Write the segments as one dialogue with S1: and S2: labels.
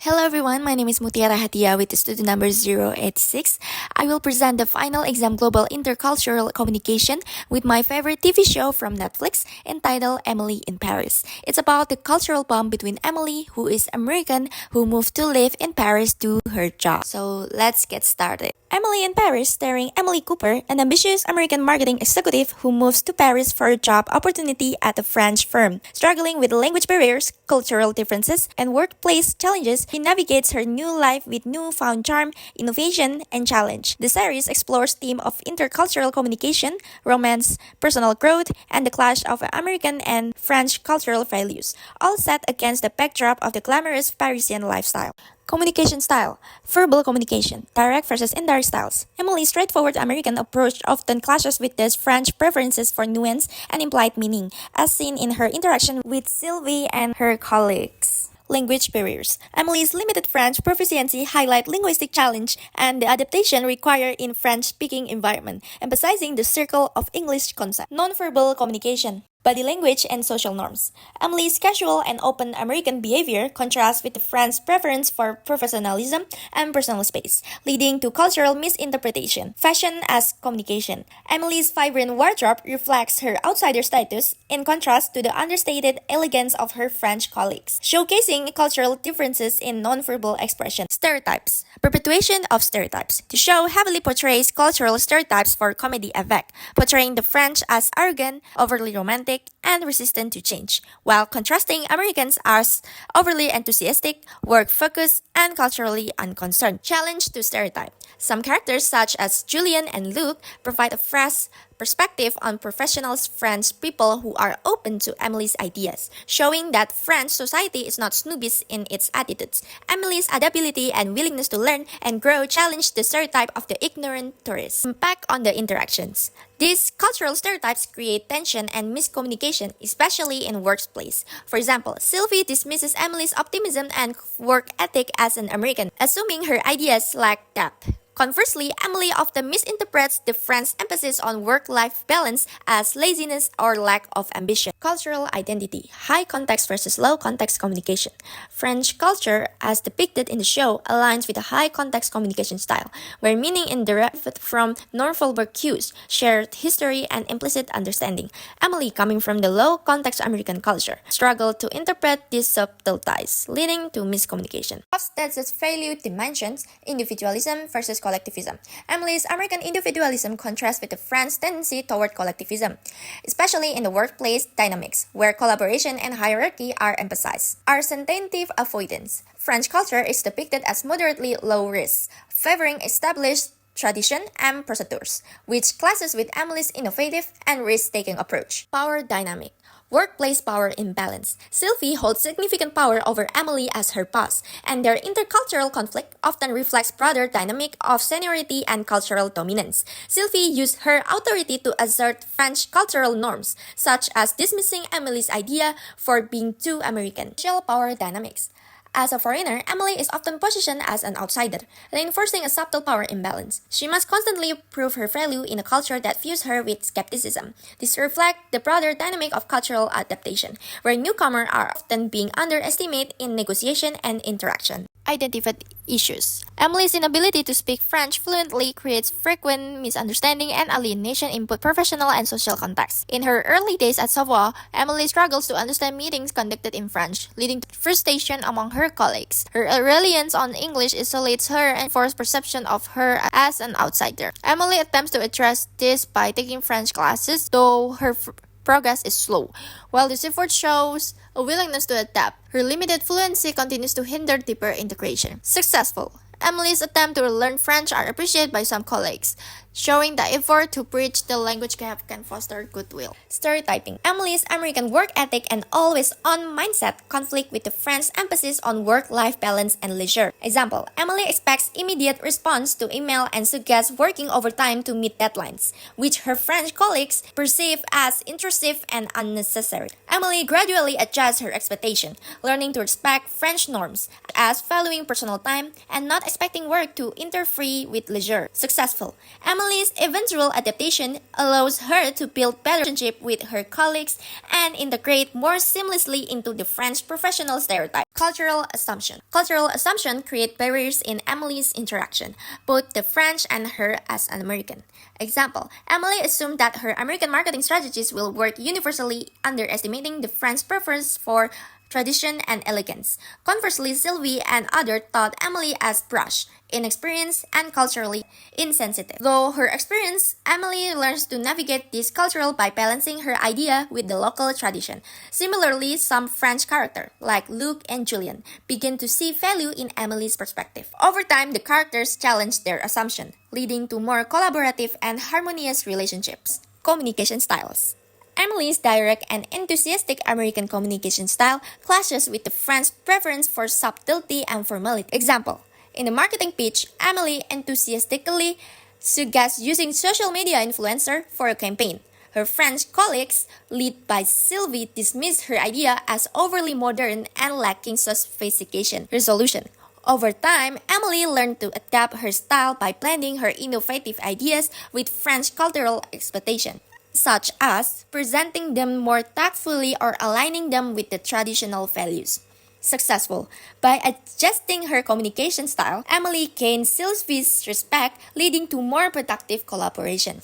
S1: Hello everyone, my name is Mutiara Hatia with student number 086. I will present the final exam Global Intercultural Communication with my favorite TV show from Netflix entitled Emily in Paris. It's about the cultural bond between Emily, who is American, who moved to live in Paris to her job. So let's get started. Emily in Paris, starring Emily Cooper, an ambitious American marketing executive who moves to Paris for a job opportunity at a French firm. Struggling with language barriers, cultural differences, and workplace challenges, she navigates her new life with newfound charm, innovation, and challenge. The series explores themes of intercultural communication, romance, personal growth, and the clash of American and French cultural values, all set against the backdrop of the glamorous Parisian lifestyle. Communication style. Verbal communication. Direct versus indirect styles. Emily's straightforward American approach often clashes with the French preferences for nuance and implied meaning, as seen in her interaction with Sylvie and her colleagues. Language barriers. Emily's limited French proficiency highlight linguistic challenge and the adaptation required in French-speaking environment, emphasizing the circle of English concept. Nonverbal communication. Body language and social norms. Emily's casual and open American behavior contrasts with the French preference for professionalism and personal space, leading to cultural misinterpretation. Fashion as communication. Emily's vibrant wardrobe reflects her outsider status in contrast to the understated elegance of her French colleagues, showcasing cultural differences in nonverbal expression. Stereotypes. Perpetuation of stereotypes. The show heavily portrays cultural stereotypes for comedy effect, portraying the French as arrogant, overly romantic, and resistant to change, while contrasting Americans as overly enthusiastic, work-focused, and culturally unconcerned. Challenge to stereotype. Some characters such as Julian and Luke provide a fresh perspective on professional French people who are open to Emily's ideas, showing that French society is not snobbish in its attitudes. Emily's adaptability and willingness to learn and grow challenge the stereotype of the ignorant tourist. Impact on the interactions. These cultural stereotypes create tension and miscommunication, especially in workplace. For example, Sylvie dismisses Emily's optimism and work ethic as an American, assuming her ideas lack depth. Conversely, Emily often misinterprets the French emphasis on work-life balance as laziness or lack of ambition. Cultural identity, high context versus low context communication. French culture, as depicted in the show, aligns with a high context communication style, where meaning is derived from nonverbal cues, shared history, and implicit understanding. Emily, coming from the low context American culture, struggled to interpret these subtleties, leading to miscommunication. Hofstede's value dimensions, individualism versus collectivism. Emily's American individualism contrasts with the French tendency toward collectivism, especially in the workplace dynamics, where collaboration and hierarchy are emphasized. Argumentative avoidance. French culture is depicted as moderately low risk, favoring established tradition and procedures, which clashes with Emily's innovative and risk-taking approach. Power dynamic. Workplace power imbalance. Sylvie holds significant power over Emily as her boss, and their intercultural conflict often reflects broader dynamic of seniority and cultural dominance. Sylvie used her authority to assert French cultural norms, such as dismissing Emily's idea for being too American. Social power dynamics. As a foreigner, Emily is often positioned as an outsider, reinforcing a subtle power imbalance. She must constantly prove her value in a culture that views her with skepticism. This reflects the broader dynamic of cultural adaptation, where newcomers are often being underestimated in negotiation and interaction. Identified issues. Emily's inability to speak French fluently creates frequent misunderstanding and alienation in both professional and social contexts. In her early days at Savoie, Emily struggles to understand meetings conducted in French, leading to frustration among her colleagues. Her reliance on English isolates her and forces perception of her as an outsider. Emily attempts to address this by taking French classes, though her progress is slow. While this effort shows a willingness to adapt, her limited fluency continues to hinder deeper integration. Successful. Emily's attempt to learn French are appreciated by some colleagues, showing the effort to bridge the language gap can foster goodwill. Stereotyping. Emily's American work ethic and always-on mindset conflict with the French emphasis on work-life balance and leisure. Example, Emily expects immediate response to email and suggests working overtime to meet deadlines, which her French colleagues perceive as intrusive and unnecessary. Emily gradually adjusts her expectation, learning to respect French norms as valuing personal time and not expecting work to interfere with leisure. Successful. Emily's eventual adaptation allows her to build better relationship with her colleagues and integrate more seamlessly into the French professional stereotype. Cultural assumption. Cultural assumption create barriers in Emily's interaction, both the French and her as an American. Example, Emily assumed that her American marketing strategies will work universally, underestimating the French preference for tradition and elegance. Conversely, Sylvie and others thought Emily as brash, inexperienced, and culturally insensitive. Though her experience, Emily learns to navigate this cultural by balancing her idea with the local tradition. Similarly, some French characters, like Luke and Julian, begin to see value in Emily's perspective. Over time, the characters challenge their assumption, leading to more collaborative and harmonious relationships. Communication styles. Emily's direct and enthusiastic American communication style clashes with the French preference for subtlety and formality. Example, in the marketing pitch, Emily enthusiastically suggests using social media influencer for a campaign. Her French colleagues, led by Sylvie, dismissed her idea as overly modern and lacking sophistication. Resolution. Over time, Emily learned to adapt her style by blending her innovative ideas with French cultural expectations, such as presenting them more tactfully or aligning them with the traditional values. Successful. By adjusting her communication style, Emily gained Sylvie's respect, leading to more productive collaboration.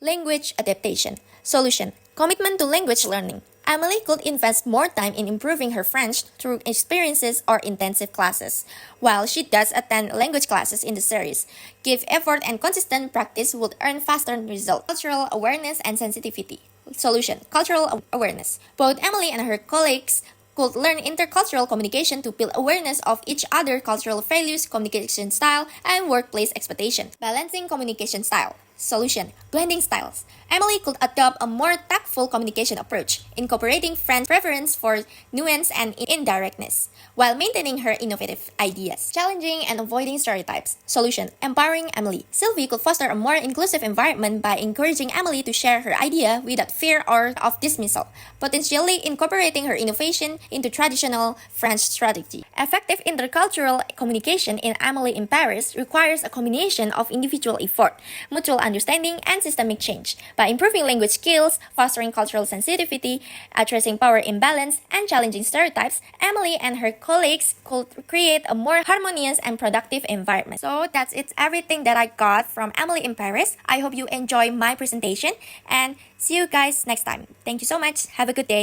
S1: Language adaptation. Solution. Commitment to language learning. Emily could invest more time in improving her French through experiences or intensive classes. While she does attend language classes in the series, give effort and consistent practice would earn faster results. Cultural awareness and sensitivity. Solution. Cultural awareness. Both Emily and her colleagues could learn intercultural communication to build awareness of each other's cultural values, communication style, and workplace expectation. Balancing communication style. Solution. Blending styles. Emily could adopt a more tactful communication approach, incorporating French preference for nuance and indirectness, while maintaining her innovative ideas. Challenging and avoiding stereotypes. Solution. Empowering Emily. Sylvie could foster a more inclusive environment by encouraging Emily to share her idea without fear or of dismissal, potentially incorporating her innovation into traditional French strategy. Effective intercultural communication in Emily in Paris requires a combination of individual effort, mutual understanding, and systemic change. By improving language skills, fostering cultural sensitivity, addressing power imbalance, and challenging stereotypes, Emily and her colleagues could create a more harmonious and productive environment. So that's everything that I got from Emily in Paris. I hope you enjoy my presentation and see you guys next time. Thank you so much. Have a good day.